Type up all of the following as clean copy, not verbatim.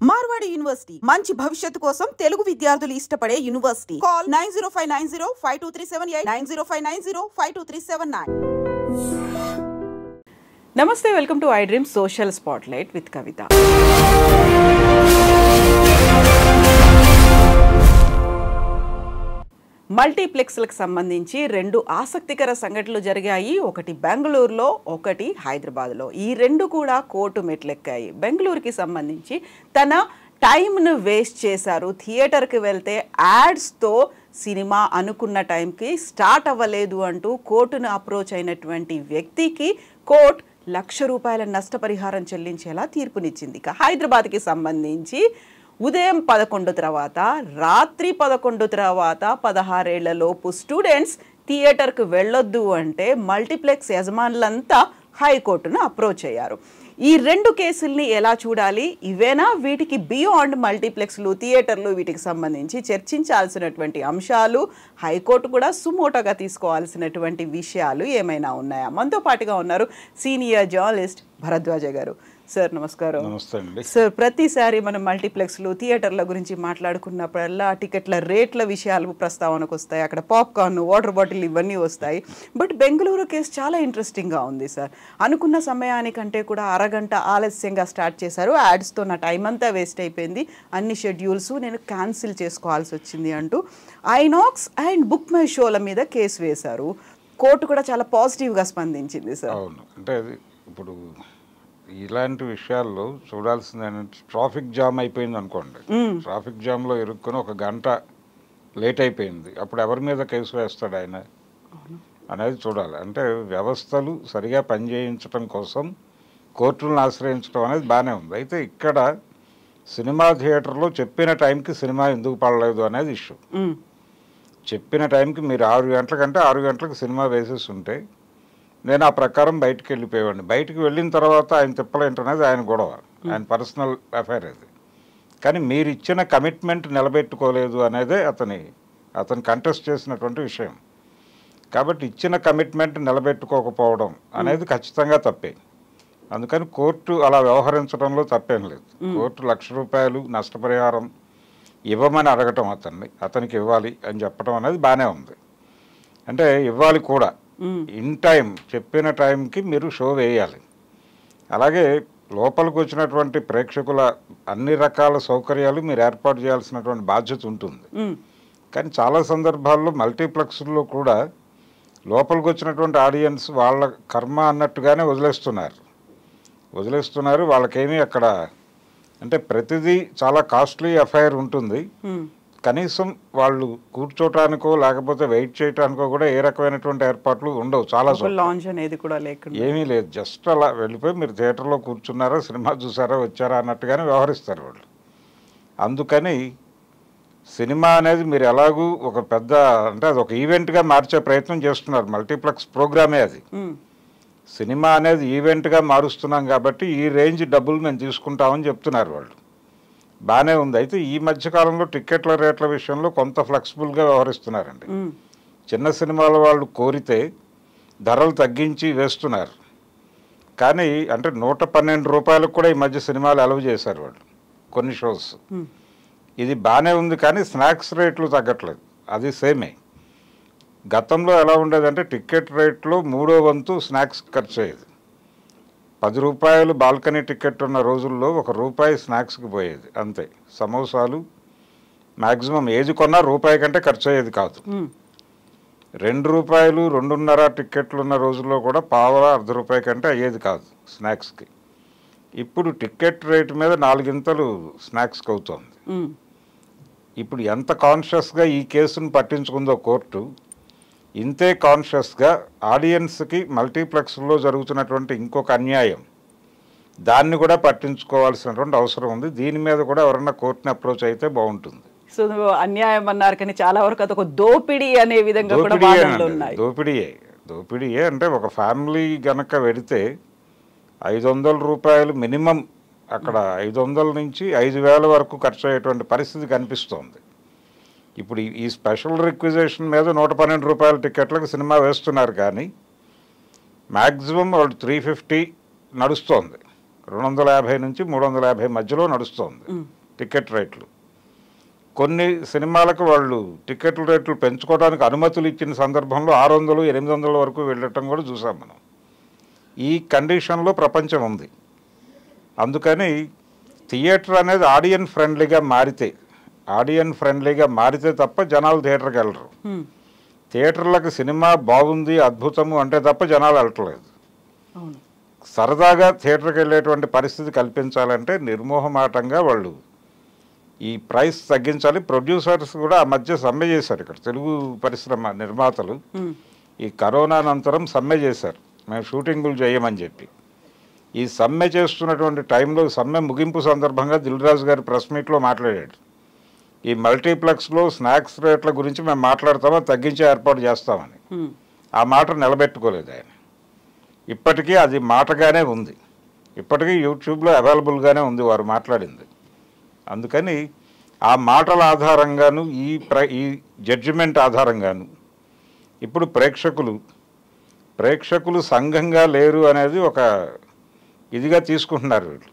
Marwadi university మంచి భవిష్యత్తు కోసం తెలుగు విద్యార్థులు ఇష్టపడే యూనివర్సిటీ. కాల్ 9059052378 9059052379. నమస్తే, welcome to I dream social spotlight with Kavitha. మల్టీప్లెక్స్లకు సంబంధించి రెండు ఆసక్తికర సంఘటనలు జరిగాయి. ఒకటి బెంగళూరులో, ఒకటి హైదరాబాద్లో. ఈ రెండు కూడా కోర్టు మెట్లెక్కాయి. బెంగళూరుకి సంబంధించి తన టైంను వేస్ట్ చేశారు. థియేటర్కి వెళ్తే యాడ్స్తో సినిమా అనుకున్న టైంకి స్టార్ట్ అవ్వలేదు అంటూ కోర్టును అప్రోచ్ అయినటువంటి వ్యక్తికి కోర్టు ₹1,00,000 నష్టపరిహారం చెల్లించేలా తీర్పునిచ్చింది. ఇక హైదరాబాద్కి సంబంధించి ఉదయం 11 తర్వాత, రాత్రి 11 తర్వాత 16 ఏళ్లలోపు స్టూడెంట్స్ థియేటర్కు వెళ్ళొద్దు అంటే మల్టీప్లెక్స్ యజమానులంతా హైకోర్టును అప్రోచ్ అయ్యారు. ఈ రెండు కేసుల్ని ఎలా చూడాలి, ఇవేనా వీటికి బియాండ్ మల్టీప్లెక్స్లు, థియేటర్లు, వీటికి సంబంధించి చర్చించాల్సినటువంటి అంశాలు, హైకోర్టు కూడా సుమోటోగా తీసుకోవాల్సినటువంటి విషయాలు ఏమైనా ఉన్నాయా? మనతో పాటుగా ఉన్నారు సీనియర్ జర్నలిస్ట్ భరద్వాజ గారు. సార్ నమస్కారం. నమస్తే అండి. సార్, ప్రతిసారి మనం మల్టీప్లెక్స్లు, థియేటర్ల గురించి మాట్లాడుకున్నప్పుడల్లా టికెట్ల రేట్ల విషయాలు ప్రస్తావనకు వస్తాయి. అక్కడ పాప్కార్న్, వాటర్ బాటిల్ ఇవన్నీ వస్తాయి. బట్ బెంగళూరు కేసు చాలా ఇంట్రెస్టింగ్గా ఉంది సార్. అనుకున్న సమయానికంటే కూడా అరగంట ఆలస్యంగా స్టార్ట్ చేశారు. యాడ్స్తో నా టైం అంతా వేస్ట్ అయిపోయింది, అన్ని షెడ్యూల్స్ నేను క్యాన్సిల్ చేసుకోవాల్సి వచ్చింది అంటూ ఐనాక్స్ అండ్ బుక్ మై షోల మీద కేసు వేశారు. కోర్టు కూడా చాలా పాజిటివ్గా స్పందించింది సార్. అవును, అంటే అది ఇప్పుడు ఇలాంటి విషయాల్లో చూడాల్సింది ఏంటంటే, ట్రాఫిక్ జామ్ అయిపోయింది అనుకోండి. ట్రాఫిక్ జామ్లో ఇరుక్కుని ఒక గంట లేట్ అయిపోయింది, అప్పుడు ఎవరి మీద కేసు వేస్తాడు ఆయన అనేది చూడాలి. అంటే వ్యవస్థలు సరిగా పనిచేయించడం కోసం కోర్టులను ఆశ్రయించడం అనేది బాగానే ఉంది. అయితే ఇక్కడ సినిమా థియేటర్లో చెప్పిన టైంకి సినిమా ఎందుకు పడలేదు అనేది ఇష్యూ. చెప్పిన టైంకి మీరు 6 గంటలకంటే 6 గంటలకు సినిమా వేసేసి ఉంటే నేను ఆ ప్రకారం బయటికి వెళ్ళిపోయేవాడిని. బయటికి వెళ్ళిన తర్వాత ఆయన తిప్పలేంటనేది ఆయన గొడవ, ఆయన పర్సనల్ అఫైర్ అది. కానీ మీరు ఇచ్చిన కమిట్మెంట్ నిలబెట్టుకోలేదు అనేదే అతను కంటెస్ట్ చేసినటువంటి విషయం. కాబట్టి ఇచ్చిన కమిట్మెంట్ నిలబెట్టుకోకపోవడం అనేది ఖచ్చితంగా తప్పే. అందుకని కోర్టు అలా వ్యవహరించడంలో తప్పేం లేదు. కోర్టు ₹1,00,000 నష్టపరిహారం ఇవ్వమని అడగటం, అతనికి ఇవ్వాలి అని చెప్పడం అనేది బాగానే ఉంది. అంటే ఇవ్వాలి కూడా, ఇన్ టైం చెప్పిన టైంకి మీరు షో వేయాలి. అలాగే లోపలికి వచ్చినటువంటి ప్రేక్షకుల అన్ని రకాల సౌకర్యాలు మీరు ఏర్పాటు చేయాల్సినటువంటి బాధ్యత ఉంటుంది. కానీ చాలా సందర్భాల్లో మల్టీప్లెక్స్లో కూడా లోపలికి వచ్చినటువంటి ఆడియన్స్ వాళ్ళ కర్మ అన్నట్టుగానే వదిలేస్తున్నారు. వాళ్ళకేమీ అక్కడ అంటే ప్రతిదీ చాలా కాస్ట్లీ అఫైర్ ఉంటుంది. కనీసం వాళ్ళు కూర్చోటానికో లేకపోతే వెయిట్ చేయటానికో కూడా ఏ రకమైనటువంటి ఏర్పాట్లు ఉండవు. చాలా లాంజ్ అనేది కూడా లేకుండా ఏమీ లేదు. జస్ట్ అలా వెళ్ళిపోయి మీరు థియేటర్లో కూర్చున్నారా, సినిమా చూసారా, వచ్చారా అన్నట్టుగానే వ్యవహరిస్తారు వాళ్ళు. అందుకని సినిమా అనేది మీరు ఎలాగూ ఒక పెద్ద అంటే అది ఒక ఈవెంట్గా మార్చే ప్రయత్నం చేస్తున్నారు. మల్టీప్లెక్స్ ప్రోగ్రామే అది. సినిమా అనేది ఈవెంట్గా మారుస్తున్నాం కాబట్టి ఈ రేంజ్ డబ్బులు మేము తీసుకుంటామని చెప్తున్నారు వాళ్ళు. బాగానే ఉంది. అయితే ఈ మధ్యకాలంలో టిక్కెట్ల రేట్ల విషయంలో కొంత ఫ్లెక్సిబుల్గా వ్యవహరిస్తున్నారండి. చిన్న సినిమాల వాళ్ళు కోరితే ధరలు తగ్గించి వేస్తున్నారు. కానీ అంటే ₹112 కూడా ఈ మధ్య సినిమాలు అలవ్ చేశారు వాళ్ళు కొన్ని షోస్. ఇది బాగానే ఉంది, కానీ స్నాక్స్ రేట్లు తగ్గట్లేదు. అది సేమే. గతంలో ఎలా ఉండేదంటే టిక్కెట్ రేట్లో 3వ వంతు స్నాక్స్ ఖర్చు అయ్యేది. ₹10 బాల్కనీ టికెట్ ఉన్న రోజుల్లో ₹1 స్నాక్స్కి పోయేది అంతే. సమోసాలు మ్యాక్సిమం ఏది కొన్నా ₹1 కంటే ఖర్చు అయ్యేది కాదు. ₹2, ₹2.5 టిక్కెట్లు ఉన్న రోజుల్లో కూడా పావలా ₹1 కంటే అయ్యేది కాదు స్నాక్స్కి. ఇప్పుడు టిక్కెట్ రేటు మీద 4 స్నాక్స్కి అవుతుంది. ఇప్పుడు ఎంత కాన్షియస్గా ఈ కేసును పట్టించుకుందో కోర్టు, ఇంతే కాన్షియస్గా ఆడియన్స్కి మల్టీప్లెక్స్లో జరుగుతున్నటువంటి ఇంకొక అన్యాయం, దాన్ని కూడా పట్టించుకోవాల్సినటువంటి అవసరం ఉంది. దీని మీద కూడా ఎవరన్నా కోర్టుని అప్రోచ్ అయితే బాగుంటుంది. సో అన్యాయం అన్నారు, కానీ చాలా వరకు అదొక దోపిడీ అనే విధంగా కూడా వాదనలు ఉన్నాయి. దోపిడీయే అంటే ఒక ఫ్యామిలీ గనక వెడితే ₹500 మినిమం, అక్కడ 500 నుంచి 5,000 వరకు ఖర్చు అయ్యేటువంటి పరిస్థితి కనిపిస్తోంది. ఇప్పుడు ఈ స్పెషల్ రిక్విజేషన్ మీద ₹112 టికెట్లకు సినిమా వేస్తున్నారు, కానీ మ్యాక్సిమం వాళ్ళు 350 నడుస్తోంది. 250 నుంచి 350 మధ్యలో నడుస్తుంది టికెట్ రేట్లు. కొన్ని సినిమాలకు వాళ్ళు టికెట్ల రేట్లు పెంచుకోవడానికి అనుమతులు ఇచ్చిన సందర్భంలో 600, 800 వరకు వెళ్ళటం కూడా చూసాం మనం. ఈ కండిషన్లో ప్రపంచం ఉంది. అందుకని థియేటర్ అనేది ఆడియన్ ఫ్రెండ్లీగా మారితే తప్ప జనాలు థియేటర్కి వెళ్ళరు. థియేటర్లకు సినిమా బాగుంది, అద్భుతము అంటే తప్ప జనాలు వెళ్ళట్లేదు. సరదాగా థియేటర్కి వెళ్ళేటువంటి పరిస్థితి కల్పించాలంటే నిర్మోహమాటంగా వాళ్ళు ఈ ప్రైస్ తగ్గించాలి. ప్రొడ్యూసర్స్ కూడా ఆ మధ్య సమ్మె చేశారు. ఇక్కడ తెలుగు పరిశ్రమ నిర్మాతలు ఈ కరోనా అనంతరం సమ్మె చేశారు, మేము షూటింగులు చేయమని చెప్పి. ఈ సమ్మె చేస్తున్నటువంటి టైంలో సమ్మె ముగింపు సందర్భంగా దిల్ రాజు గారు ప్రెస్ మీట్లో మాట్లాడాడు. ఈ మల్టీప్లెక్స్లో స్నాక్స్ రేట్ల గురించి మేము మాట్లాడతామో తగ్గించే ఏర్పాటు చేస్తామని. ఆ మాట నిలబెట్టుకోలేదు ఆయన. ఇప్పటికీ అది మాటగానే ఉంది, ఇప్పటికీ యూట్యూబ్లో అవైలబుల్గానే ఉంది వారు మాట్లాడింది. అందుకని ఆ మాటల ఆధారంగాను ఈ జడ్జిమెంట్ ఆధారంగాను ఇప్పుడు ప్రేక్షకులు సంఘంగా లేరు అనేది ఒక ఇదిగా తీసుకుంటున్నారు వీళ్ళు.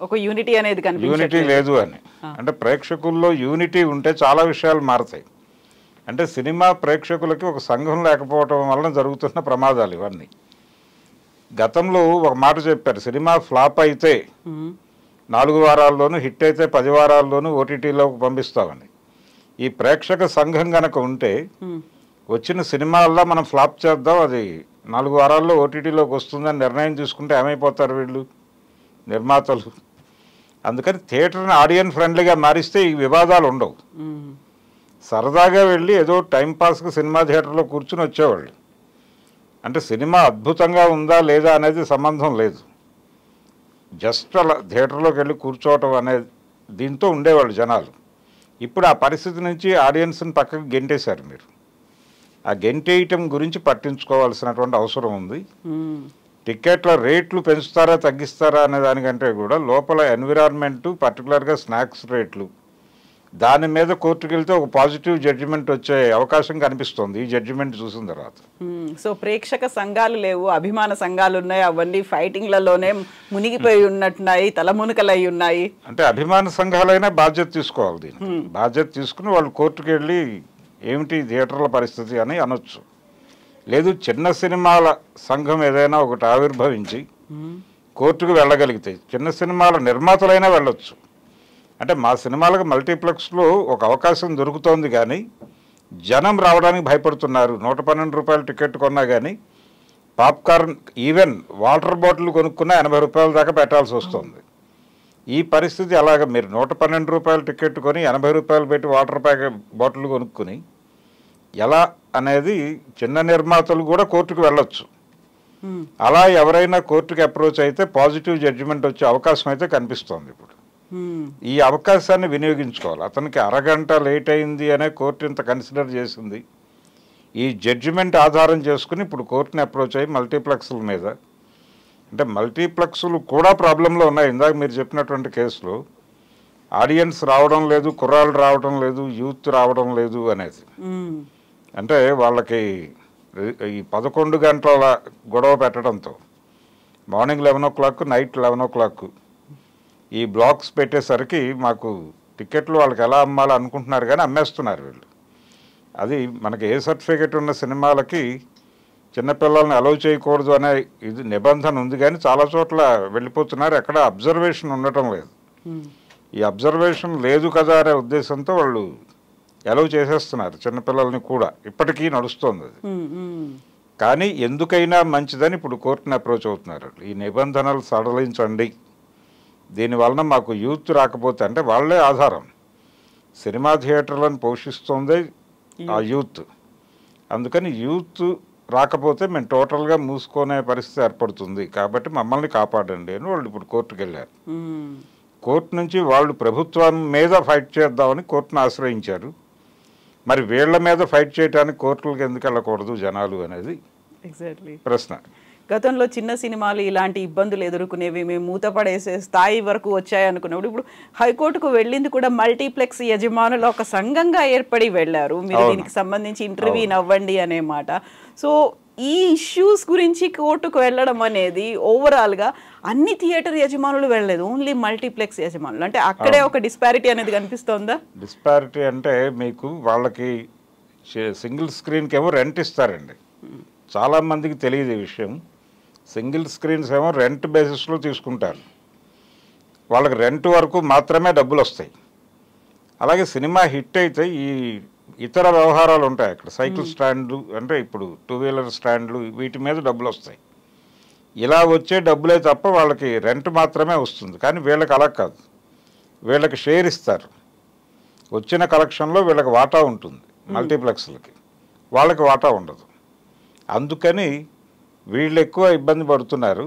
ఒక యూనిటీ అనేది యూనిటీ లేదు అని. అంటే ప్రేక్షకుల్లో యూనిటీ ఉంటే చాలా విషయాలు మారతాయి. అంటే సినిమా ప్రేక్షకులకి ఒక సంఘం లేకపోవటం వలన జరుగుతున్న ప్రమాదాలు ఇవన్నీ. గతంలో ఒక మాట చెప్పారు, సినిమా ఫ్లాప్ అయితే 4 వారాల్లోనూ, హిట్ అయితే 10 వారాల్లోనూ ఓటీటీలోకి పంపిస్తామని. ఈ ప్రేక్షక సంఘం గనక ఉంటే వచ్చిన సినిమాల్లో మనం ఫ్లాప్ చేద్దాం, అది 4 వారాల్లో ఓటీటీలోకి వస్తుందని నిర్ణయం తీసుకుంటే ఏమైపోతారు వీళ్ళు నిర్మాతలు. అందుకని థియేటర్ని ఆడియన్ ఫ్రెండ్లీగా మారిస్తే ఈ వివాదాలు ఉండవు. సరదాగా వెళ్ళి ఏదో టైంపాస్కి సినిమా థియేటర్లో కూర్చుని వచ్చేవాళ్ళు. అంటే సినిమా అద్భుతంగా ఉందా లేదా అనేది సంబంధం లేదు, జస్ట్ అలా థియేటర్లోకి వెళ్ళి కూర్చోవటం అనేది దీంతో ఉండేవాళ్ళు జనాలు. ఇప్పుడు ఆ పరిస్థితి నుంచి ఆడియన్స్ని పక్కకి గెంటేశారు మీరు. ఆ గెంటేయటం గురించి పట్టించుకోవాల్సినటువంటి అవసరం ఉంది. టికెట్ల రేట్లు పెంచుతారా తగ్గిస్తారా అనే దానికంటే కూడా లోపల ఎన్విరాన్మెంటు, పర్టికులర్గా స్నాక్స్ రేట్లు, దాని మీద కోర్టుకు వెళ్తే ఒక పాజిటివ్ జడ్జిమెంట్ వచ్చే అవకాశం కనిపిస్తుంది ఈ జడ్జిమెంట్ చూసిన తర్వాత. సో ప్రేక్షక సంఘాలు లేవు, అభిమాన సంఘాలు ఉన్నాయి, అవన్నీ ఫైటింగ్లలోనే మునిగిపోయి ఉన్నట్టున్నాయి, తలమునకలై ఉన్నాయి. అంటే అభిమాన సంఘాలైనా బాధ్యత తీసుకోవాలి, దీన్ని బాధ్యత తీసుకుని వాళ్ళు కోర్టుకు వెళ్ళి ఏమిటి థియేటర్ల పరిస్థితి అని అనొచ్చు. లేదు చిన్న సినిమాల సంఘం ఏదైనా ఒకటి ఆవిర్భవించి కోర్టుకు వెళ్ళగలిగితే చిన్న సినిమాల నిర్మాతలైనా వెళ్ళొచ్చు. అంటే మా సినిమాలకు మల్టీప్లెక్స్లో ఒక అవకాశం దొరుకుతోంది, కానీ జనం రావడానికి భయపడుతున్నారు. 112 రూపాయలు టికెట్ కొన్నా కానీ పాప్కార్న్, ఈవెన్ వాటర్ బాటిల్ కొనుక్కున్నా 80 రూపాయల దాకా పెట్టాల్సి వస్తుంది. ఈ పరిస్థితి అలాగ మీరు 112 రూపాయల టికెట్ కొని 80 రూపాయలు పెట్టి వాటర్ బాటిల్ కొనుక్కుని ఎలా అనేది చిన్న నిర్మాతలు కూడా కోర్టుకు వెళ్ళొచ్చు. అలా ఎవరైనా కోర్టుకు అప్రోచ్ అయితే పాజిటివ్ జడ్జిమెంట్ వచ్చే అవకాశం అయితే కనిపిస్తోంది. ఇప్పుడు ఈ అవకాశాన్ని వినియోగించుకోవాలి. అతనికి అరగంట లేట్ అయింది అనే కోర్టు ఇంత కన్సిడర్ చేసింది. ఈ జడ్జిమెంట్ ఆధారం చేసుకుని ఇప్పుడు కోర్టుని అప్రోచ్ అయ్యి మల్టీప్లెక్స్ల మీద, అంటే మల్టీప్లెక్స్లు కూడా ప్రాబ్లంలో ఉన్నాయి. ఇందాక మీరు చెప్పినటువంటి కేసులో ఆడియన్స్ రావడం లేదు, కుర్రాళ్ళు రావడం లేదు, యూత్ రావడం లేదు అనేది. అంటే వాళ్ళకి ఈ 11 గంటల గొడవ పెట్టడంతో మార్నింగ్ 11 o'clock, నైట్ 11 o'clock ఈ బ్లాక్స్ పెట్టేసరికి మాకు టికెట్లు వాళ్ళకి ఎలా అమ్మాలో అనుకుంటున్నారు కానీ అమ్మేస్తున్నారు వీళ్ళు. అది మనకి ఏ సర్టిఫికేట్ ఉన్న సినిమాలకి చిన్నపిల్లల్ని అలౌ చేయకూడదు అనే ఇది నిబంధన ఉంది, కానీ చాలా చోట్ల వెళ్ళిపోతున్నారు. ఎక్కడ అబ్జర్వేషన్ ఉండటం లేదు. ఈ అబ్జర్వేషన్ లేదు కదా అనే ఉద్దేశంతో వాళ్ళు అలౌ చేసేస్తున్నారు చిన్నపిల్లల్ని కూడా. ఇప్పటికీ నడుస్తోంది అది. కానీ ఎందుకైనా మంచిదని ఇప్పుడు కోర్టుని అప్రోచ్ అవుతున్నారు. ఈ నిబంధనలు సడలించండి, దీనివలన మాకు యూత్ రాకపోతే, అంటే వాళ్ళే ఆధారం, సినిమా థియేటర్లను పోషిస్తుంది ఆ యూత్. అందుకని యూత్ రాకపోతే మేము టోటల్గా మూసుకునే పరిస్థితి ఏర్పడుతుంది, కాబట్టి మమ్మల్ని కాపాడండి అని వాళ్ళు ఇప్పుడు కోర్టుకు వెళ్ళారు. కోర్టు నుంచి వాళ్ళు ప్రభుత్వం మీద ఫైట్ చేద్దామని కోర్టును ఆశ్రయించారు. మరి వీళ్ళ మీద ఫైట్ చేయడానికి కోర్టులకు ఎందుకు వెళ్ళకూడదు జనాలు అనేది ప్రశ్న. గతంలో చిన్న సినిమాలు ఇలాంటి ఇబ్బందులు ఎదుర్కొనేవి, మేము మూతపడేసే స్థాయి వరకు వచ్చాయనుకున్నప్పుడు ఇప్పుడు హైకోర్టుకు వెళ్ళింది కూడా మల్టీప్లెక్స్ యజమానులు ఒక సంఘంగా ఏర్పడి వెళ్ళారు. మీరు దీనికి సంబంధించి ఇంటర్వ్యూ అవ్వండి అనే మాట. సో ఈ ఇష్యూస్ గురించి కోర్టుకు వెళ్ళడం అనేది ఓవరాల్గా అన్ని థియేటర్ యజమానులు వెళ్ళలేదు, ఓన్లీ మల్టీప్లెక్స్ యజమానులు. అంటే అక్కడే ఒక డిస్పారిటీ అనేది కనిపిస్తోందా? డిస్పారిటీ అంటే మీకు వాళ్ళకి సింగిల్ స్క్రీన్కి ఏమో రెంట్ ఇస్తారండి. చాలామందికి తెలియదు ఈ విషయం. సింగిల్ స్క్రీన్స్ ఏమో రెంట్ బేసిస్లో తీసుకుంటారు. వాళ్ళకి రెంట్ వరకు మాత్రమే డబ్బులు వస్తాయి. అలాగే సినిమా హిట్ అయితే ఈ ఇతర వ్యవహారాలు ఉంటాయి అక్కడ, సైకిల్ స్టాండ్లు అంటే ఇప్పుడు 2 వీలర్ స్టాండ్లు, వీటి మీద డబ్బులు వస్తాయి. ఇలా వచ్చే డబ్బులే తప్ప వాళ్ళకి రెంట్ మాత్రమే వస్తుంది. కానీ వీళ్ళకి అలా కాదు, వీళ్ళకి షేర్ ఇస్తారు. వచ్చిన కలెక్షన్లో వీళ్ళకి వాటా ఉంటుంది, మల్టీప్లెక్స్లకి వాళ్ళకి వాటా ఉండదు. అందుకని వీళ్ళు ఎక్కువ ఇబ్బంది పడుతున్నారు.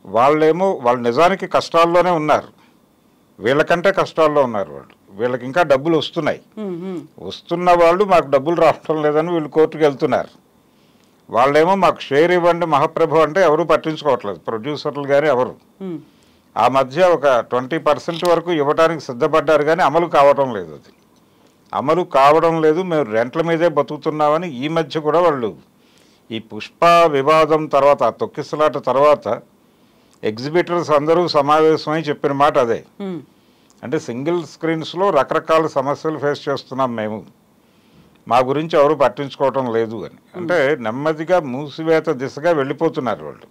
వాళ్ళేమో వాళ్ళు నిజానికి కష్టాల్లోనే ఉన్నారు, వీళ్ళకంటే కష్టాల్లో ఉన్నారు వాళ్ళు. వీళ్ళకి ఇంకా డబ్బులు వస్తున్నాయి, వస్తున్న వాళ్ళు మాకు డబ్బులు రావటం లేదని వీళ్ళు కోర్టుకు వెళ్తున్నారు. వాళ్ళేమో మాకు షేర్ ఇవ్వండి మహాప్రభు అంటే ఎవరు పట్టించుకోవట్లేదు, ప్రొడ్యూసర్లు కానీ ఎవరు. ఆ మధ్య ఒక 20% వరకు ఇవ్వడానికి సిద్ధపడ్డారు, కానీ అమలు కావడం లేదు. అది అమలు కావడం లేదు, మేము రెంట్ల మీదే బతుకుతున్నామని ఈ మధ్య కూడా వాళ్ళు ఈ పుష్ప వివాదం తర్వాత, తొక్కిసలాట తర్వాత ఎగ్జిబిటర్స్ అందరూ సమావేశమై చెప్పిన మాట అదే. అంటే సింగిల్ స్క్రీన్స్లో రకరకాల సమస్యలు ఫేస్ చేస్తున్నాం మేము, మా గురించి ఎవరు పట్టించుకోవటం లేదు అని. అంటే నెమ్మదిగా మూసివేత దిశగా వెళ్ళిపోతున్నారు వాళ్ళు.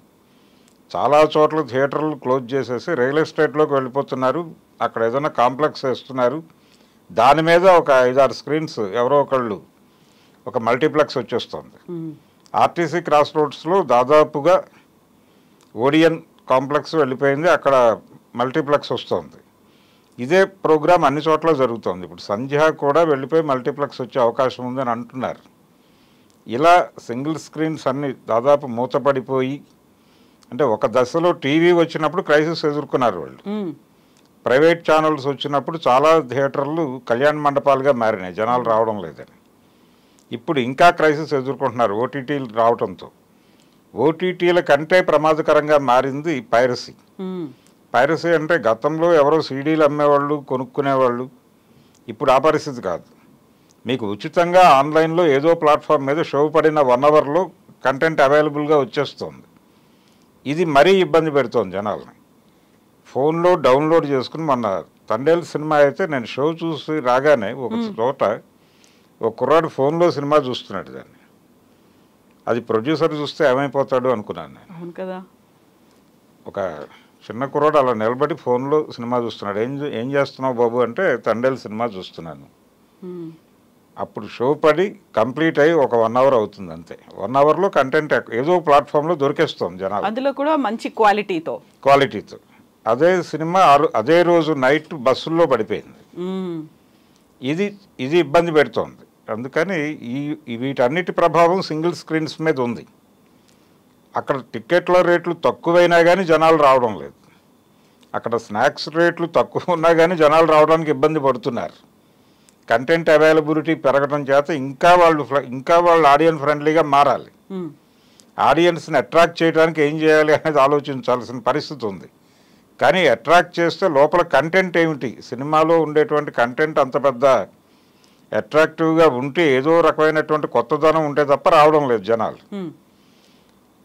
చాలా చోట్ల థియేటర్లు క్లోజ్ చేసేసి రియల్ ఎస్టేట్లోకి వెళ్ళిపోతున్నారు. అక్కడ ఏదైనా కాంప్లెక్స్ వేస్తున్నారు, దాని మీద ఒక 5-6 స్క్రీన్స్ ఎవరో ఒకళ్ళు, ఒక మల్టీప్లెక్స్ వచ్చేస్తుంది. ఆర్టీసీ క్రాస్ రోడ్స్లో దాదాపుగా ఓడియన్ కాంప్లెక్స్ వెళ్ళిపోయింది, అక్కడ మల్టీప్లెక్స్ వస్తుంది. ఇదే ప్రోగ్రామ్ అన్ని చోట్ల జరుగుతుంది. ఇప్పుడు సంధ్య కూడా వెళ్ళిపోయి మల్టీప్లెక్స్ వచ్చే అవకాశం ఉందని అంటున్నారు. ఇలా సింగిల్ స్క్రీన్స్ అన్ని దాదాపు మూతపడిపోయి, అంటే ఒక దశలో టీవీ వచ్చినప్పుడు క్రైసిస్ ఎదుర్కొన్నారు వాళ్ళు. ప్రైవేట్ ఛానల్స్ వచ్చినప్పుడు చాలా థియేటర్లు కళ్యాణ మండపాలుగా మారినాయి, జనాలు రావడం లేదని. ఇప్పుడు ఇంకా క్రైసిస్ ఎదుర్కొంటున్నారు ఓటీటీలు రావడంతో. ఓటీటీల కంటే ప్రమాదకరంగా మారింది పైరసీ. పైరసీ అంటే గతంలో ఎవరో సీడీలు అమ్మేవాళ్ళు, కొనుక్కునేవాళ్ళు. ఇప్పుడు ఆ పరిస్థితి కాదు. మీకు ఉచితంగా ఆన్లైన్లో ఏదో ప్లాట్ఫామ్ మీద షో పడిన 1 అవర్లో కంటెంట్ అవైలబుల్గా వచ్చేస్తుంది. ఇది మరీ ఇబ్బంది పెడుతోంది జనాల్ని. ఫోన్లో డౌన్లోడ్ చేసుకుని, మొన్న తండేల్ సినిమా అయితే నేను షో చూసి రాగానే ఒక చోట ఒక కుర్రాడు ఫోన్లో సినిమా చూస్తున్నాడు. దాన్ని అది ప్రొడ్యూసర్ చూస్తే ఏమైపోతాడు అనుకున్నాను నేను. అవును కదా. ఒక చిన్న కుర్రాడు అలా నిలబడి ఫోన్లో సినిమా చూస్తున్నాడు. ఏం చేస్తున్నావు బాబు అంటే తండేల్ సినిమా చూస్తున్నాను. అప్పుడు షో పడి కంప్లీట్ అయ్యి ఒక 1 అవర్ అవుతుంది అంతే. 1 అవర్లో కంటెంట్ ఏదో ప్లాట్ఫామ్లో దొరికేస్తుంది జనాలు, అందులో కూడా మంచి క్వాలిటీతో. అదే సినిమా అదే రోజు నైట్ బస్సుల్లో పడిపోయింది. ఇది ఇబ్బంది పెడుతోంది. అందుకని వీటన్నిటి ప్రభావం సింగిల్ స్క్రీన్స్ మీద ఉంది. అక్కడ టికెట్ల రేట్లు తక్కువైనా కానీ జనాలు రావడం లేదు, అక్కడ స్నాక్స్ రేట్లు తక్కువ ఉన్నా కానీ జనాలు రావడానికి ఇబ్బంది పడుతున్నారు. కంటెంట్ అవైలబిలిటీ పెరగడం చేత ఇంకా వాళ్ళు ఆడియన్స్ ఫ్రెండ్లీగా మారాలి. ఆడియన్స్ని అట్రాక్ట్ చేయడానికి ఏం చేయాలి అనేది ఆలోచించాల్సిన పరిస్థితి ఉంది. కానీ అట్రాక్ట్ చేస్తే లోపల కంటెంట్ ఏమిటి, సినిమాలో ఉండేటువంటి కంటెంట్ అంత పెద్ద అట్రాక్టివ్గా ఉంటే ఏదో రకమైనటువంటి కొత్తదనం ఉంటే తప్ప రావడం లేదు జనాలు.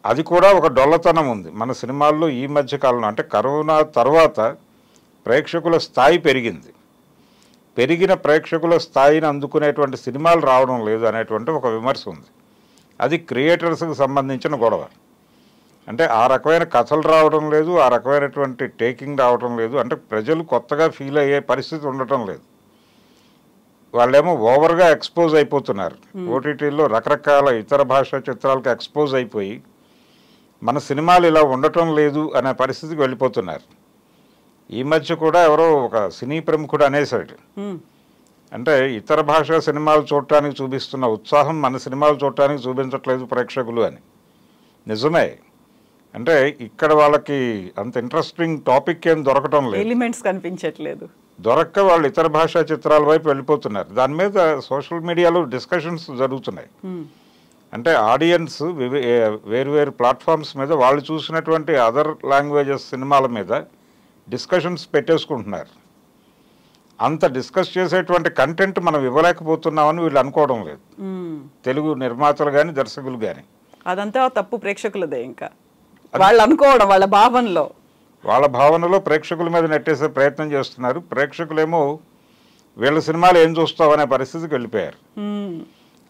అది కూడా ఒక డొల్లతనం ఉంది మన సినిమాల్లో ఈ మధ్య కాలంలో. అంటే కరోనా తర్వాత ప్రేక్షకుల స్థాయి పెరిగిన ప్రేక్షకుల స్థాయిని అందుకునేటువంటి సినిమాలు రావడం లేదు అనేటువంటి ఒక విమర్శ ఉంది. అది క్రియేటర్స్కి సంబంధించిన గొడవ. అంటే ఆ రకమైన కథలు రావడం లేదు, ఆ రకమైనటువంటి టేకింగ్ రావడం లేదు. అంటే ప్రజలు కొత్తగా ఫీల్ అయ్యే పరిస్థితి ఉండటం లేదు. వాళ్ళేమో ఓవర్గా ఎక్స్పోజ్ అయిపోతున్నారు. ఓటీటీల్లో రకరకాల ఇతర భాషా చిత్రాలకు ఎక్స్పోజ్ అయిపోయి మన సినిమాలు ఇలా ఉండటం లేదు అనే పరిస్థితికి వెళ్ళిపోతున్నారు. ఈ మధ్య కూడా ఎవరో ఒక సినీ ప్రముఖుడు అనేసాడు, అంటే ఇతర భాషా సినిమాలు చూడటానికి చూపిస్తున్న ఉత్సాహం మన సినిమాలు చూడటానికి చూపించట్లేదు ప్రేక్షకులు అని. నిజమే. అంటే ఇక్కడ వాళ్ళకి అంత ఇంట్రెస్టింగ్ టాపిక్ ఏం దొరకటం లేదు, ఎలిమెంట్స్ కనిపించట్లేదు. దొరక్క వాళ్ళు ఇతర భాషా చిత్రాల వైపు వెళ్ళిపోతున్నారు. దాని మీద సోషల్ మీడియాలో డిస్కషన్స్ జరుగుతున్నాయి. అంటే ఆడియన్స్ వేరు ప్లాట్ఫామ్స్ మీద వాళ్ళు చూసినటువంటి అదర్ లాంగ్వేజెస్ సినిమాల మీద డిస్కషన్స్ పెట్టేసుకుంటున్నారు. అంత డిస్కస్ చేసేటువంటి కంటెంట్ మనం ఇవ్వలేకపోతున్నామని వీళ్ళు అనుకోవడం లేదు, తెలుగు నిర్మాతలు కానీ దర్శకులు కానీ. అదంతా తప్పు ప్రేక్షకులదే. ఇంకా వాళ్ళు అనుకోవడం వాళ్ళ భావనలో ప్రేక్షకుల మీద నెట్టేసే ప్రయత్నం చేస్తున్నారు. ప్రేక్షకులేమో వీళ్ళ సినిమాలు ఏం చూస్తావు అనే పరిస్థితికి వెళ్ళిపోయారు.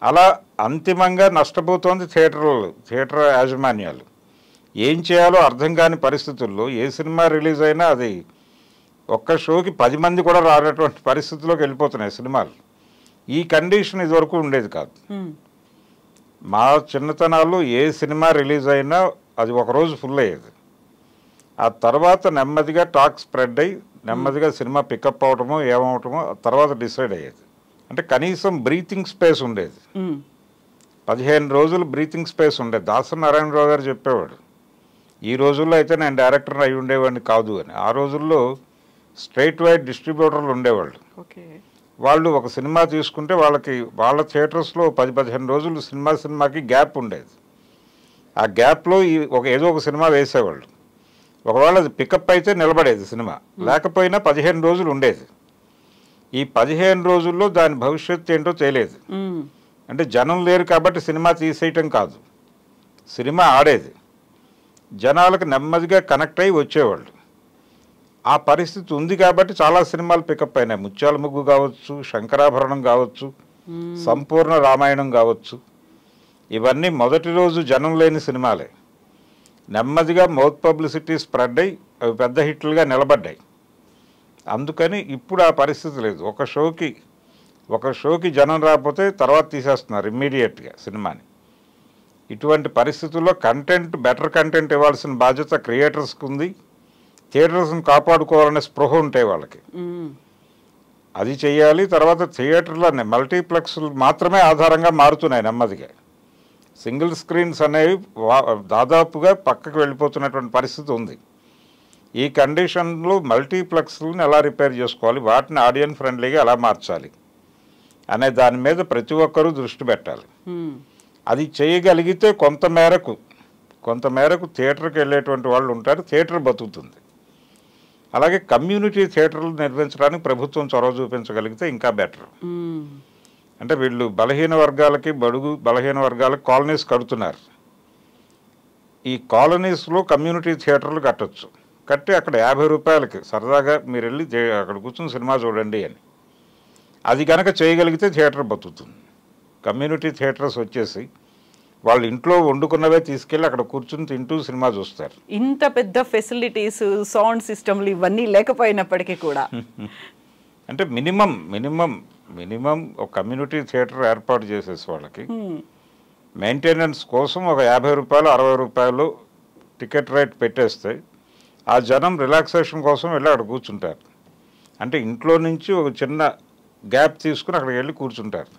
అలా అంతిమంగా నష్టపోతోంది థియేటర్ యాజమాన్యాలు. ఏం చేయాలో అర్థం కాని పరిస్థితుల్లో ఏ సినిమా రిలీజ్ అయినా అది ఒక్క షోకి 10 మంది కూడా రానటువంటి పరిస్థితుల్లోకి వెళ్ళిపోతున్నాయి సినిమాలు. ఈ కండిషన్ ఇదివరకు ఉండేది కాదు. మా చిన్నతనాల్లో ఏ సినిమా రిలీజ్ అయినా అది ఒకరోజు ఫుల్ అయ్యేది. ఆ తర్వాత నెమ్మదిగా టాక్ స్ప్రెడ్ అయ్యి నెమ్మదిగా సినిమా పికప్ అవటమో ఏమవటమో తర్వాత డిసైడ్ అయ్యేది. అంటే కనీసం బ్రీతింగ్ స్పేస్ ఉండేది. 15 రోజులు బ్రీతింగ్ స్పేస్ ఉండేది. దాసరి నారాయణరావు గారు చెప్పేవాడు, ఈ రోజుల్లో అయితే నేను డైరెక్టర్ అయి ఉండేవాడిని కాదు అని. ఆ రోజుల్లో స్ట్రైట్ వైడ్ డిస్ట్రిబ్యూటర్లు ఉండేవాళ్ళు. వాళ్ళు ఒక సినిమా తీసుకుంటే వాళ్ళ థియేటర్స్లో 10-15 రోజులు సినిమాకి గ్యాప్ ఉండేది. ఆ గ్యాప్లో ఏదో ఒక సినిమా వేసేవాళ్ళు. ఒకవేళ అది పికప్ అయితే నిలబడేది సినిమా, లేకపోయినా 15 రోజులు ఉండేది. ఈ 15 రోజుల్లో దాని భవిష్యత్తు ఏంటో తెలియదు. అంటే జనం లేరు కాబట్టి సినిమా తీసేయటం కాదు, సినిమా ఆడేది, జనాలకు నెమ్మదిగా కనెక్ట్ అయ్యి వచ్చేవాళ్ళు. ఆ పరిస్థితి ఉంది కాబట్టి చాలా సినిమాలు పికప్ అయినాయి. ముత్యాల ముగ్గు కావచ్చు, శంకరాభరణం కావచ్చు, సంపూర్ణ రామాయణం కావచ్చు, ఇవన్నీ మొదటి రోజు జనం లేని సినిమాలే. నెమ్మదిగా మౌత్ పబ్లిసిటీ స్ప్రెడ్ అయ్యి అవి పెద్ద హిట్లుగా నిలబడ్డాయి. అందుకని ఇప్పుడు ఆ పరిస్థితి లేదు. ఒక షోకి జనం రాకపోతే తర్వాత తీసేస్తున్నారు ఇమ్మీడియట్గా సినిమాని. ఇటువంటి పరిస్థితుల్లో బెటర్ కంటెంట్ ఇవ్వాల్సిన బాధ్యత క్రియేటర్స్కి ఉంది. థియేటర్స్ని కాపాడుకోవాలనే స్పృహ ఉంటాయి వాళ్ళకి, అది చెయ్యాలి. తర్వాత థియేటర్లన్నీ మల్టీప్లెక్స్లు మాత్రమే ఆధారంగా మారుతున్నాయి నెమ్మదిగా. సింగిల్ స్క్రీన్స్ అనేవి దాదాపుగా పక్కకు వెళ్ళిపోతున్నటువంటి పరిస్థితి ఉంది. ఈ కండిషన్లో మల్టీప్లెక్స్లను ఎలా రిపేర్ చేసుకోవాలి, వాటిని ఆడియన్స్ ఫ్రెండ్లీగా ఎలా మార్చాలి అనే దాని మీద ప్రతి ఒక్కరూ దృష్టి పెట్టాలి. అది చేయగలిగితే కొంతమేరకు థియేటర్కి వెళ్ళేటువంటి వాళ్ళు ఉంటారు, థియేటర్ బతుకుతుంది. అలాగే కమ్యూనిటీ థియేటర్లు నిర్మించడానికి ప్రభుత్వం చొరవ చూపించగలిగితే ఇంకా బెటర్. అంటే వీళ్ళు బలహీన వర్గాలకి కాలనీస్ కడుతున్నారు. ఈ కాలనీస్లో కమ్యూనిటీ థియేటర్లు కట్టచ్చు. కట్టి అక్కడ 50 రూపాయలకి సరదాగా మీరు వెళ్ళి అక్కడ కూర్చొని సినిమా చూడండి అని, అది కనుక చేయగలిగితే థియేటర్ బతుకుతుంది. కమ్యూనిటీ థియేటర్స్ వచ్చేసి వాళ్ళు ఇంట్లో వండుకున్నవే తీసుకెళ్ళి అక్కడ కూర్చుని తింటూ సినిమా చూస్తారు. ఇంత పెద్ద ఫెసిలిటీస్, సౌండ్ సిస్టమ్లు ఇవన్నీ లేకపోయినప్పటికీ కూడా అంటే మినిమం ఒక కమ్యూనిటీ థియేటర్ ఏర్పాటు చేసేసి వాళ్ళకి మెయింటెనెన్స్ కోసం ఒక 50 రూపాయలు 60 రూపాయలు టికెట్ రేట్ పెట్టేస్తే ఆ జనం రిలాక్సేషన్ కోసం వెళ్ళి అక్కడ కూర్చుంటారు. అంటే ఇంట్లో నుంచి ఒక చిన్న గ్యాప్ తీసుకుని అక్కడికి వెళ్ళి కూర్చుంటారు.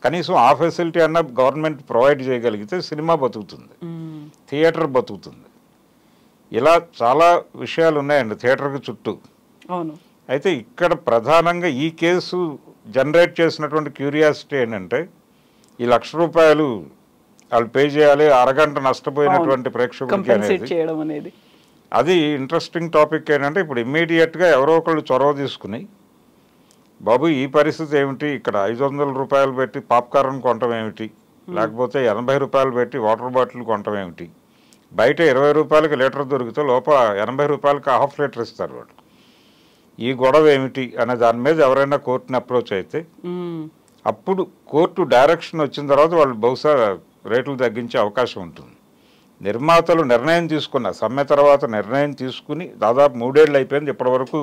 కనీసం ఆ ఫెసిలిటీ అన్న గవర్నమెంట్ ప్రొవైడ్ చేయగలిగితే సినిమా బతుకుతుంది, థియేటర్ బతుకుతుంది. ఇలా చాలా విషయాలు ఉన్నాయండి థియేటర్కి చుట్టూ. అవును. అయితే ఇక్కడ ప్రధానంగా ఈ కేసు జనరేట్ చేసినటువంటి క్యూరియాసిటీ ఏంటంటే, ఈ ₹1,00,000 వాళ్ళు పే చేయాలి, అరగంట నష్టపోయినటువంటి ప్రేక్షకులకి అనేది. అది ఇంట్రెస్టింగ్ టాపిక్ ఏంటంటే, ఇప్పుడు ఇమ్మీడియట్గా ఎవరో ఒకళ్ళు చొరవ తీసుకుని, బాబు ఈ పరిస్థితి ఏమిటి, ఇక్కడ 500 రూపాయలు పెట్టి పాప్కార్న్ కొనటం ఏమిటి, లేకపోతే 80 రూపాయలు పెట్టి వాటర్ బాటిల్ కొనటం ఏమిటి, బయట 20 రూపాయలకి లీటర్ దొరికితే లోపల 80 రూపాయలకి ½ లీటర్ ఇస్తారు వాళ్ళు, ఈ గొడవ ఏమిటి అనే దాని మీద ఎవరైనా కోర్టుని అప్రోచ్ అయితే అప్పుడు కోర్టు డైరెక్షన్ వచ్చిన తర్వాత వాళ్ళు బహుశా రేట్లు తగ్గించే అవకాశం ఉంటుంది. నిర్మాతలు నిర్ణయం తీసుకున్న సమ్మె తర్వాత నిర్ణయం తీసుకుని దాదాపు 3 ఏళ్ళు అయిపోయింది, ఇప్పటివరకు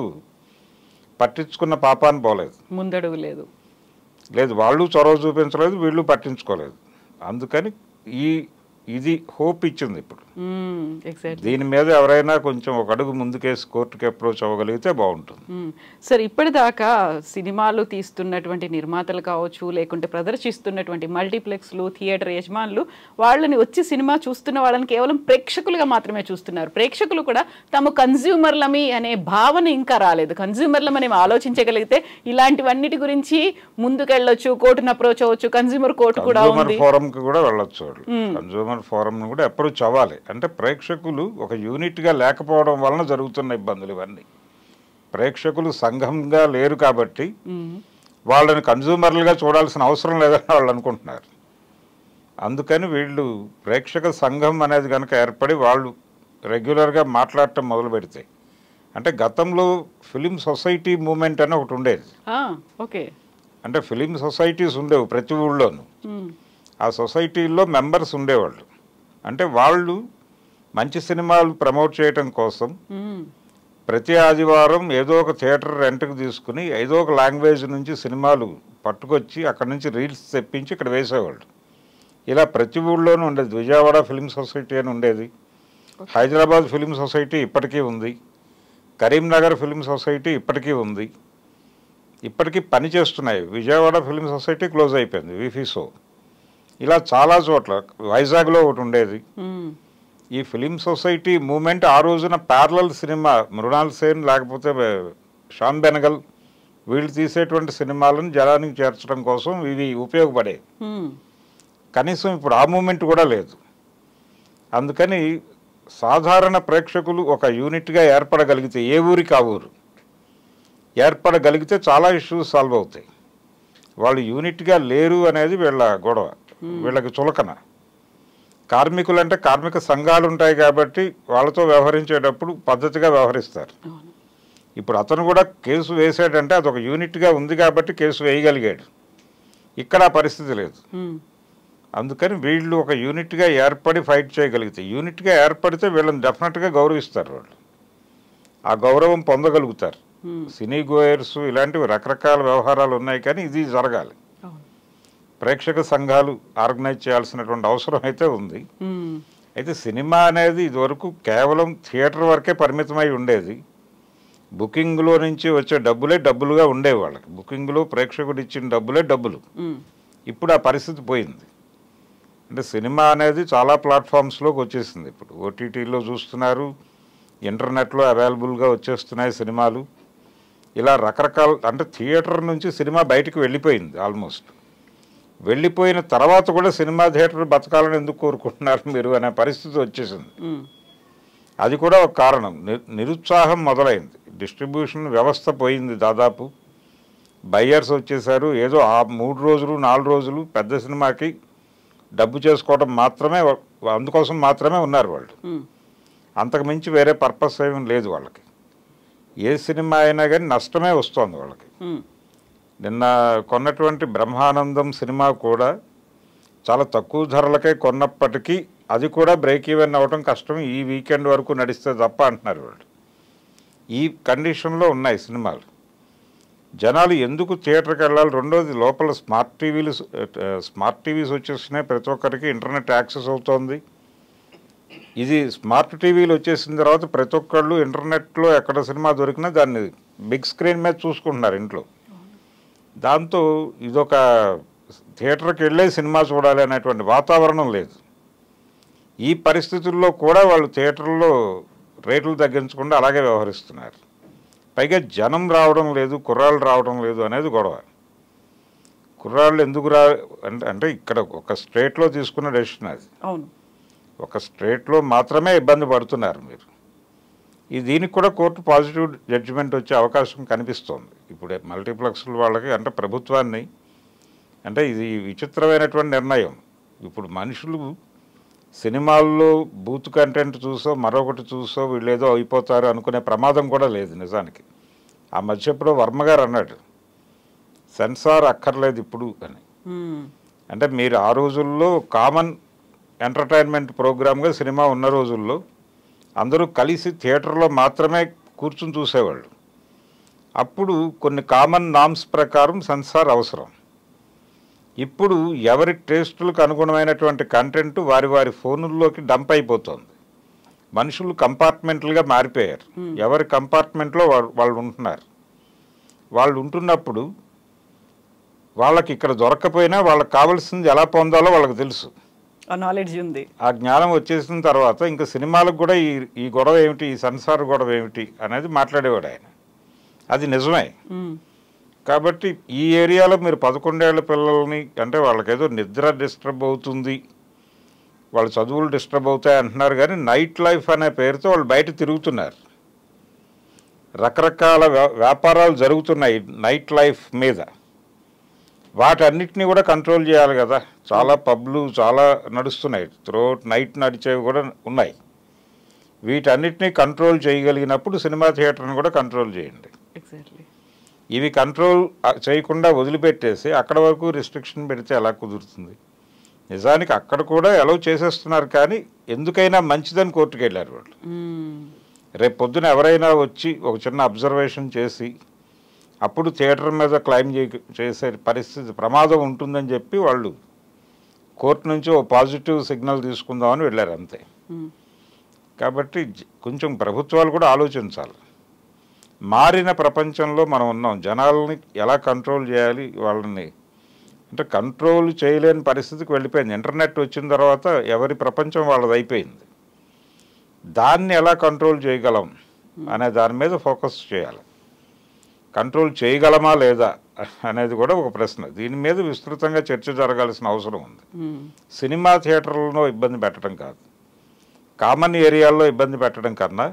పట్టించుకున్న పాపాన్ని పోలేదు, ముందడుగు లేదు, వాళ్ళు చొరవ చూపించలేదు, వీళ్ళు పట్టించుకోలేదు. అందుకని ఇది హోప్ ఇచ్చింది. ఇప్పుడు దీని మీద ఎవరైనా కొంచెం ఒక అడుగు ముందుకేసి కోర్టుకి అప్రోచ్ అవ్వగలిగితే బాగుంటుంది. సార్, ఇప్పటిదాకా సినిమాలు తీస్తున్నటువంటి నిర్మాతలు కావచ్చు, లేకుంటే ప్రదర్శిస్తున్నటువంటి మల్టీప్లెక్స్లు, థియేటర్ యజమానులు వాళ్ళని వచ్చి సినిమా చూస్తున్న వాళ్ళని కేవలం ప్రేక్షకులుగా మాత్రమే చూస్తున్నారు. ప్రేక్షకులు కూడా తమ కన్జ్యూమర్లమి అనే భావన ఇంకా రాలేదు. కన్జ్యూమర్లం మనం ఆలోచించగలిగితే ఇలాంటివన్నిటి గురించి ముందుకెళ్ళొచ్చు, కోర్టును అప్రోచ్ అవ్వచ్చు. కన్జ్యూమర్ కోర్టు కూడా ఉంది, ఫోరంకి కూడా వెళ్ళొచ్చు. కన్జ్యూమర్ ఫోరంను కూడా అప్రోచ్ అవ్వాలి. అంటే ప్రేక్షకులు ఒక యూనిట్గా లేకపోవడం వలన జరుగుతున్న ఇబ్బందులు ఇవన్నీ. ప్రేక్షకులు సంఘంగా లేరు కాబట్టి వాళ్ళని కన్జ్యూమర్లుగా చూడాల్సిన అవసరం లేదని వాళ్ళు అనుకుంటున్నారు. అందుకని వీళ్ళు ప్రేక్షక సంఘం అనేది కనుక ఏర్పడి వాళ్ళు రెగ్యులర్గా మాట్లాడటం మొదలు పెడితే, అంటే గతంలో ఫిలిం సొసైటీ మూమెంట్ అని ఒకటి ఉండేది. ఓకే, అంటే ఫిలిం సొసైటీస్ ఉండేవి ప్రతి ఊళ్ళోనూ. ఆ సొసైటీల్లో మెంబర్స్ ఉండేవాళ్ళు. అంటే వాళ్ళు మంచి సినిమాలు ప్రమోట్ చేయటం కోసం ప్రతి ఆదివారం ఏదో ఒక థియేటర్ రెంట్కి తీసుకుని ఏదో ఒక లాంగ్వేజ్ నుంచి సినిమాలు పట్టుకొచ్చి అక్కడ నుంచి రీల్స్ తెప్పించి ఇక్కడ వేసేవాళ్ళు. ఇలా ప్రతి ఊళ్ళోనూ ఉండేది. విజయవాడ ఫిలిం సొసైటీ అని ఉండేది, హైదరాబాద్ ఫిలిం సొసైటీ ఇప్పటికీ ఉంది, కరీంనగర్ ఫిలిం సొసైటీ ఇప్పటికీ ఉంది, ఇప్పటికీ పనిచేస్తున్నాయి. విజయవాడ ఫిలిం సొసైటీ క్లోజ్ అయిపోయింది, విఫిసో. ఇలా చాలా చోట్ల, వైజాగ్లో ఒకటి ఉండేది. ఈ ఫిలిం సొసైటీ మూమెంట్ ఆ రోజున ప్యారలల్ సినిమా, మృణాల్ సేన్ లేకపోతే శ్యామ్ బెనగల్ వీళ్ళు తీసేటువంటి సినిమాలను జనానికి చేర్చడం కోసం ఇవి ఉపయోగపడేవి. కనీసం ఇప్పుడు ఆ మూమెంట్ కూడా లేదు. అందుకని సాధారణ ప్రేక్షకులు ఒక యూనిట్గా ఏర్పడగలిగితే, ఏ ఊరికి ఆ ఊరు ఏర్పడగలిగితే చాలా ఇష్యూస్ సాల్వ్ అవుతాయి. వాళ్ళు యూనిట్గా లేరు అనేది వీళ్ళ గొడవ, వీళ్ళకి చులకన. కార్మికులు అంటే కార్మిక సంఘాలు ఉంటాయి కాబట్టి వాళ్ళతో వ్యవహరించేటప్పుడు పద్ధతిగా వ్యవహరిస్తారు. ఇప్పుడు అతను కూడా కేసు వేసాడంటే అదొక యూనిట్గా ఉంది కాబట్టి కేసు వేయగలిగాడు. ఇక్కడ ఆ పరిస్థితి లేదు. అందుకని వీళ్ళు ఒక యూనిట్గా ఏర్పడి ఫైట్ చేయగలిగితే, యూనిట్గా ఏర్పడితే వీళ్ళని డెఫినెట్గా గౌరవిస్తారు. వాళ్ళు ఆ గౌరవం పొందగలుగుతారు. సినీ గోయర్స్ ఇలాంటివి రకరకాల వ్యవహారాలు ఉన్నాయి, కానీ ఇది జరగాలి. ప్రేక్షక సంఘాలు ఆర్గనైజ్ చేయాల్సినటువంటి అవసరం అయితే ఉంది. అయితే సినిమా అనేది ఇదివరకు కేవలం థియేటర్ వరకే పరిమితమై ఉండేది. బుకింగ్లో నుంచి వచ్చే డబ్బులే డబ్బులుగా ఉండేవి వాళ్ళకి. బుకింగ్లో ప్రేక్షకుడు ఇచ్చిన డబ్బులే డబ్బులు. ఇప్పుడు ఆ పరిస్థితి పోయింది. అంటే సినిమా అనేది చాలా ప్లాట్ఫామ్స్లోకి వచ్చేసింది. ఇప్పుడు ఓటీటీలో చూస్తున్నారు, ఇంటర్నెట్లో అవైలబుల్గా వచ్చేస్తున్నాయి సినిమాలు. ఇలా రకరకాల, అంటే థియేటర్ నుంచి సినిమా బయటకు వెళ్ళిపోయింది. ఆల్మోస్ట్ వెళ్ళిపోయిన తర్వాత కూడా సినిమా థియేటర్ బతకాలని ఎందుకు కోరుకుంటున్నారు మీరు అనే పరిస్థితి వచ్చేసింది. అది కూడా ఒక కారణం. నిరుత్సాహం మొదలైంది. డిస్ట్రిబ్యూషన్ వ్యవస్థ పోయింది. దాదాపు బయ్యర్స్ వచ్చేసారు. ఏదో ఆ 3 రోజులు 4 రోజులు పెద్ద సినిమాకి డబ్బు చేసుకోవడం మాత్రమే, అందుకోసం మాత్రమే ఉన్నారు వాళ్ళు. అంతకు మించి వేరే పర్పస్ ఏమీ లేదు వాళ్ళకి. ఏ సినిమా అయినా కానీ నష్టమే వస్తుంది వాళ్ళకి. నిన్న కొన్నటువంటి బ్రహ్మానందం సినిమా కూడా చాలా తక్కువ ధరలకే కొన్నప్పటికీ అది కూడా బ్రేక్ ఈవెన్ అవ్వడం కష్టం. ఈ వీకెండ్ వరకు నడిస్తే తప్ప అంటున్నారు వాళ్ళు. ఈ కండిషన్లో ఉన్నాయి సినిమాలు. జనాలు ఎందుకు థియేటర్కి వెళ్ళాలి? రెండోది, లోపల స్మార్ట్ టీవీస్ వచ్చేసినాయి. ప్రతి ఒక్కరికి ఇంటర్నెట్ యాక్సెస్ అవుతోంది. ఇది స్మార్ట్ టీవీలు వచ్చేసిన తర్వాత ప్రతి ఒక్కళ్ళు ఇంటర్నెట్లో ఎక్కడ సినిమా దొరికినా దాన్ని బిగ్ స్క్రీన్ మీద చూసుకుంటున్నారు ఇంట్లో. దాంతో ఇదొక థియేటర్కి వెళ్ళే సినిమా చూడాలి అనేటువంటి వాతావరణం లేదు. ఈ పరిస్థితుల్లో కూడా వాళ్ళు థియేటర్లో రేట్లు తగ్గించకుండా అలాగే వ్యవహరిస్తున్నారు. పైగా జనం రావడం లేదు, కుర్రాళ్ళు రావడం లేదు అనేది గొడవ. కుర్రాళ్ళు ఎందుకు అంటే ఇక్కడ ఒక స్టేట్లో తీసుకున్న డెసిషన్ అది. అవును, ఒక స్టేట్లో మాత్రమే ఇబ్బంది పడుతున్నారు మీరు. దీనికి కూడా కోర్టు పాజిటివ్ జడ్జిమెంట్ వచ్చే అవకాశం కనిపిస్తోంది. ఇప్పుడే మల్టీప్లెక్స్ల వాళ్ళకి, అంటే ప్రభుత్వాన్ని, అంటే ఇది విచిత్రమైనటువంటి నిర్ణయం. ఇప్పుడు మనుషులు సినిమాల్లో బూత్ కంటెంట్ చూసో మరొకటి చూసో వీళ్ళు ఏదో అయిపోతారు అనుకునే ప్రమాదం కూడా లేదు నిజానికి. ఆ మధ్య ఎప్పుడో వర్మ గారు అన్నాడు, సెన్సార్ అక్కర్లేదు ఇప్పుడు అని. అంటే మీరు ఆ రోజుల్లో కామన్ ఎంటర్టైన్మెంట్ ప్రోగ్రామ్గా సినిమా ఉన్న రోజుల్లో అందరూ కలిసి థియేటర్లో మాత్రమే కూర్చుని చూసేవాళ్ళు. అప్పుడు కొన్ని కామన్ నామ్స్ ప్రకారం సెన్సార్ అవసరం. ఇప్పుడు ఎవరి టేస్టులకు అనుగుణమైనటువంటి కంటెంట్ వారి వారి ఫోనుల్లోకి డంప్ అయిపోతుంది. మనుషులు కంపార్ట్మెంట్లుగా మారిపోయారు. ఎవరి కంపార్ట్మెంట్లో వాళ్ళు ఉంటున్నారు. వాళ్ళు ఉంటున్నప్పుడు వాళ్ళకి ఇక్కడ దొరకపోయినా వాళ్ళకి కావాల్సింది ఎలా పొందాలో వాళ్ళకి తెలుసు. ఆ నాలెడ్జ్ ఉంది. ఆ జ్ఞానం వచ్చేసిన తర్వాత ఇంకా సినిమాలకు కూడా ఈ గొడవ ఏమిటి, ఈ సెన్సార్ గొడవ ఏమిటి అనేది మాట్లాడేవాడు ఆయన. అది నిజమే. కాబట్టి ఈ ఏరియాలో మీరు 11 ఏళ్ల పిల్లల్ని, అంటే వాళ్ళకేదో నిద్ర డిస్టర్బ్ అవుతుంది, వాళ్ళ చదువులు డిస్టర్బ్ అవుతాయి అంటున్నారు, కానీ నైట్ లైఫ్ అనే పేరుతో వాళ్ళు బయట తిరుగుతున్నారు. రకరకాల వ్యాపారాలు జరుగుతున్నాయి నైట్ లైఫ్ మీద. వాటన్నిటిని కూడా కంట్రోల్ చేయాలి కదా. చాలా పబ్లు చాలా నడుస్తున్నాయి, త్రూఅవుట్ నైట్ నడిచేవి కూడా ఉన్నాయి. వీటన్నిటిని కంట్రోల్ చేయగలిగినప్పుడు సినిమా థియేటర్ని కూడా కంట్రోల్ చేయండి. ఎగ్జాక్ట్లీ. ఇవి కంట్రోల్ చేయకుండా వదిలిపెట్టేసి అక్కడ వరకు రిస్ట్రిక్షన్ పెడితే ఎలా కుదురుతుంది? నిజానికి అక్కడ కూడా అలౌ చేసేస్తున్నారు, కానీ ఎందుకైనా మంచిదని కోర్టుకు వెళ్ళారు వాళ్ళు. రేపు పొద్దున ఎవరైనా వచ్చి ఒక చిన్న అబ్జర్వేషన్ చేసి అప్పుడు థియేటర్ మీద క్లైమ్ చేసే పరిస్థితి ప్రమాదం ఉంటుందని చెప్పి వాళ్ళు కోర్టు నుంచి ఓ పాజిటివ్ సిగ్నల్ తీసుకుందామని వెళ్ళారు అంతే. కాబట్టి కొంచెం ప్రభుత్వాలు కూడా ఆలోచించాలి. మారిన ప్రపంచంలో మనం ఉన్నాం. జనాలని ఎలా కంట్రోల్ చేయాలి, వాళ్ళని అంటే కంట్రోల్ చేయలేని పరిస్థితికి వెళ్ళిపోయింది. ఇంటర్నెట్ వచ్చిన తర్వాత ఎవరి ప్రపంచం వాళ్ళది అయిపోయింది. దాన్ని ఎలా కంట్రోల్ చేయగలం అనే దాని మీద ఫోకస్ చేయాలి. కంట్రోల్ చేయగలమా లేదా అనేది కూడా ఒక ప్రశ్న. దీని మీద విస్తృతంగా చర్చ జరగాల్సిన అవసరం ఉంది. సినిమా థియేటర్లలో ఇబ్బంది పెట్టడం కాదు, కామన్ ఏరియాల్లో ఇబ్బంది పెట్టడం కన్నా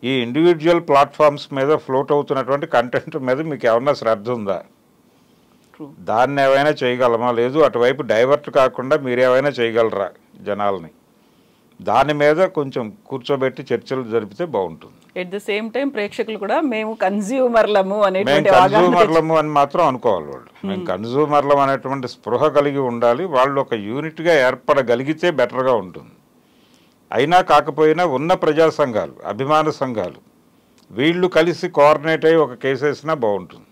ఈ ఇండివిజువల్ ప్లాట్ఫామ్స్ మీద ఫ్లోట్ అవుతున్నటువంటి కంటెంట్ మీద మీకు ఏమన్నా శ్రద్ధ ఉందా, దాన్ని ఏమైనా చేయగలమా, లేదు అటువైపు డైవర్ట్ కాకుండా మీరేమైనా చేయగలరా జనాల్ని, దాని మీద కొంచెం కూర్చోబెట్టి చర్చలు జరిపితే బాగుంటుంది. ఎట్ ద సేమ్ టైం ప్రేక్షకులు కూడా మేము కన్జ్యూమర్లము అని మాత్రం అనుకోవాలి. వాళ్ళు మేము కన్జ్యూమర్లం అనేటువంటి స్పృహ కలిగి ఉండాలి. వాళ్ళు ఒక యూనిట్గా ఏర్పడగలిగితే బెటర్గా ఉంటుంది. అయినా కాకపోయినా ఉన్న ప్రజా సంఘాలు, అభిమాన సంఘాలు వీళ్ళు కలిసి కోఆర్డినేట్ అయ్యి ఒక కేసు వేసినా బాగుంటుంది.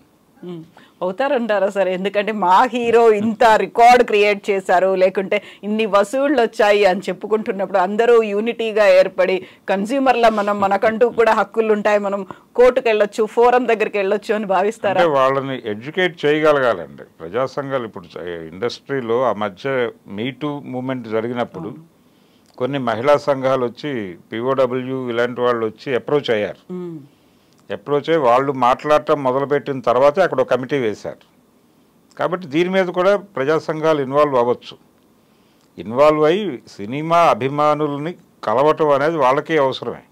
అవుతారంటారా సార్? ఎందుకంటే మా హీరో ఇంత రికార్డ్ క్రియేట్ చేశారు, లేకుంటే ఇన్ని వసూళ్ళు వచ్చాయి అని చెప్పుకుంటున్నప్పుడు అందరూ యూనిటీగా ఏర్పడి కన్స్యూమర్ల మనకంటూ కూడా హక్కులు ఉంటాయి, మనం కోర్టుకు వెళ్ళొచ్చు, ఫోరం దగ్గరికి వెళ్ళొచ్చు అని భావిస్తారా? వాళ్ళని ఎడ్యుకేట్ చేయగలగాలండి ప్రజా సంఘాలు. ఇప్పుడు ఇండస్ట్రీలో ఆ మధ్య మీటూ మూమెంట్ జరిగినప్పుడు కొన్ని మహిళా సంఘాలు వచ్చి, పిఓడబ్ల్యూ ఇలాంటి వాళ్ళు వచ్చి అప్రోచ్ అయ్యారు. అప్రోచ్ అయ్యి వాళ్ళు మాట్లాడటం మొదలుపెట్టిన తర్వాతే అక్కడ ఒక కమిటీ వేశారు. కాబట్టి దీని మీద కూడా ప్రజా సంఘాలు ఇన్వాల్వ్ అవ్వచ్చు. ఇన్వాల్వ్ అయ్యి సినిమా అభిమానుల్ని కలవటం అనేది వాళ్ళకే అవసరమే.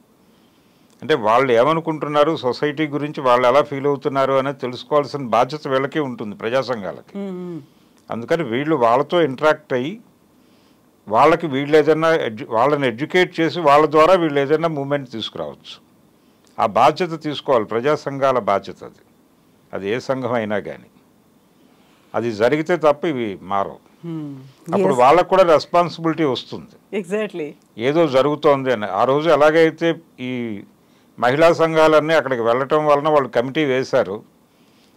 అంటే వాళ్ళు ఏమనుకుంటున్నారు, సొసైటీ గురించి వాళ్ళు ఎలా ఫీల్ అవుతున్నారు అనేది తెలుసుకోవాల్సిన బాధ్యత వీళ్ళకే ఉంటుంది, ప్రజా సంఘాలకి. అందుకని వీళ్ళు వాళ్ళతో ఇంటరాక్ట్ అయ్యి వాళ్ళకి వీళ్ళు ఏదైనా వాళ్ళని ఎడ్యుకేట్ చేసి వాళ్ళ ద్వారా వీళ్ళు ఏదైనా మూమెంట్ తీసుకురావచ్చు. ఆ బాధ్యత తీసుకోవాలి, ప్రజా సంఘాల బాధ్యత అది. అది ఏ సంఘం అయినా కానీ అది జరిగితే తప్ప ఇవి మారవు. అప్పుడు వాళ్ళకు కూడా రెస్పాన్సిబిలిటీ వస్తుంది. ఎగ్జాక్ట్లీ ఏదో జరుగుతోంది అని. ఆ రోజు ఎలాగైతే ఈ మహిళా సంఘాలన్నీ అక్కడికి వెళ్ళటం వలన వాళ్ళు కమిటీ వేశారు,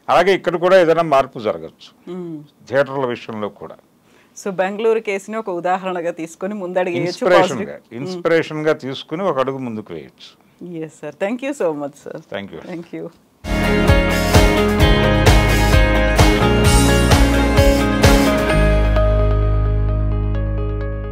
అలాగే ఇక్కడ కూడా ఏదైనా మార్పు జరగచ్చు థియేటర్ల విషయంలో కూడా. సో బెంగళూరు కేసుని ఒక ఉదాహరణగా తీసుకుని ముందడుగు ఇన్స్పిరేషన్గా తీసుకుని ఒక అడుగు ముందుకు వేయచ్చు. Yes, sir. Thank you so much, sir. Thank you. Thank you.